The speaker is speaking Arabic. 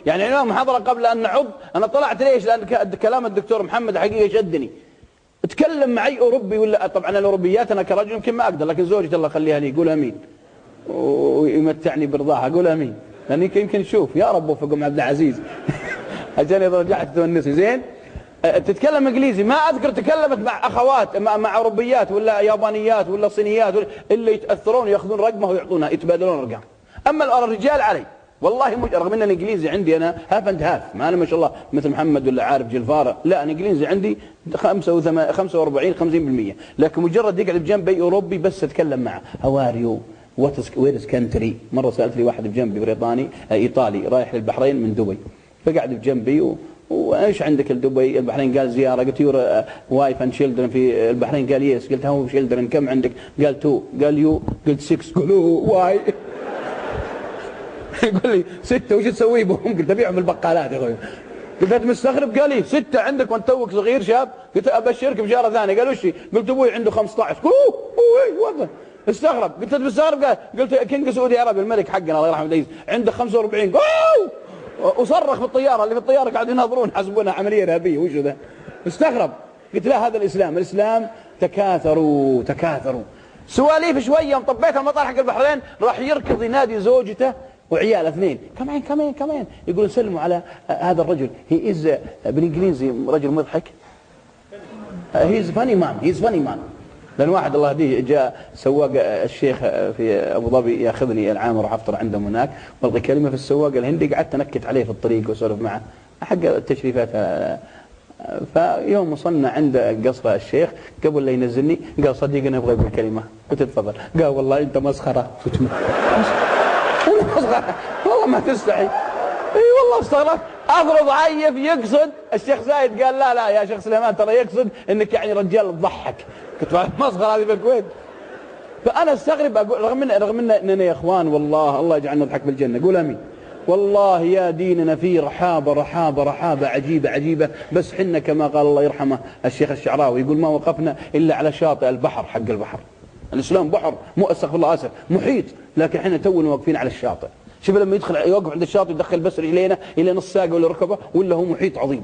يعني عنوان محاضرة قبل أن نعض أنا طلعت ليش؟ لأن كلام الدكتور محمد حقيقة شدني. اتكلم معي أوروبي ولا طبعا الأوروبيات أنا كرجل يمكن ما أقدر، لكن زوجتي الله يخليها لي قول أمين ويمتعني برضاها قول أمين، لأن يمكن نشوف يا رب وفقهم عبد العزيز عشان إذا رجعت تونسي زين. تتكلم إنجليزي، ما أذكر تكلمت مع أخوات مع أوروبيات ولا يابانيات ولا صينيات اللي يتأثرون يأخذون رقمه ويعطونها يتبادلون أرقام. أما الرجال علي والله رغم ان الانجليزي عندي انا هاف اند هاف، ما انا ما شاء الله مثل محمد ولا عارف جلفاره، لا انا انجليزي عندي 45 50%، لكن مجرد يقعد بجنبي اوروبي بس اتكلم معه هاو ار يو وير از كنتري. مره سالت لي واحد بجنبي بريطاني ايطالي رايح للبحرين من دبي، فقعد بجنبي وايش عندك لدبي البحرين؟ قال زياره. قلت يور وايف اند شيلدرن في البحرين؟ قال يس. قلت هاو شيلدرن كم عندك؟ قال 2. قال يو؟ قلت 6. قال واي يقول لي 6 وش تسوي بهم؟ قلت ابيعهم بالبقالات يا اخوي. قلت انت مستغرب؟ قال لي 6 عندك وانت توك صغير شاب؟ قلت ابشرك بشاره ثانيه. قال وش؟ قلت ابوي عنده 15. والله استغرب. قلت انت مستغرب؟ قلت كينج سعودي عربي الملك حقنا الله يرحمه العزيز عنده 45. وصرخ في الطياره، اللي في الطياره قاعدين يناظرون حسبونا عمليه ارهابيه وش ذا؟ استغرب. قلت لا هذا الاسلام تكاثروا سواليف شويه يوم طبيت المطار حق البحرين راح يركض ينادي زوجته وعيال 2 كمان يقولون سلموا على هذا الرجل هي از بالانجليزي رجل مضحك هي از فاني مان. لان واحد الله يهديه جاء سواق الشيخ في ابو ظبي ياخذني العام اروح افطر عندهم هناك، والقي كلمه في السواق الهندي قعدت انكت عليه في الطريق واسولف معه حق التشريفات. فيوم وصلنا عند قصر الشيخ قبل لا ينزلني قال صديقنا ابغى يقول كلمه. قلت تفضل. قال والله انت مسخره. والله ما تستحي. اي والله استغربت. افرض عيف يقصد الشيخ زايد قال لا يا شيخ سليمان ترى يقصد انك يعني رجال تضحك. كنت مسخره هذه في الكويت. فانا استغرب اقول رغم اننا يا اخوان والله الله يجعلنا نضحك بالجنه قول امين. والله يا ديننا فيه رحابه عجيبه، بس حنا كما قال الله يرحمه الشيخ الشعراوي يقول ما وقفنا الا على شاطئ البحر حق البحر. الاسلام بحر مو استغفر الله اسف محيط، لكن احنا تونا واقفين على الشاطئ. شوف لما يدخل يوقف عند الشاطئ يدخل بس رجلينا الى نص ساقه ولا ركبه ولا هو محيط عظيم.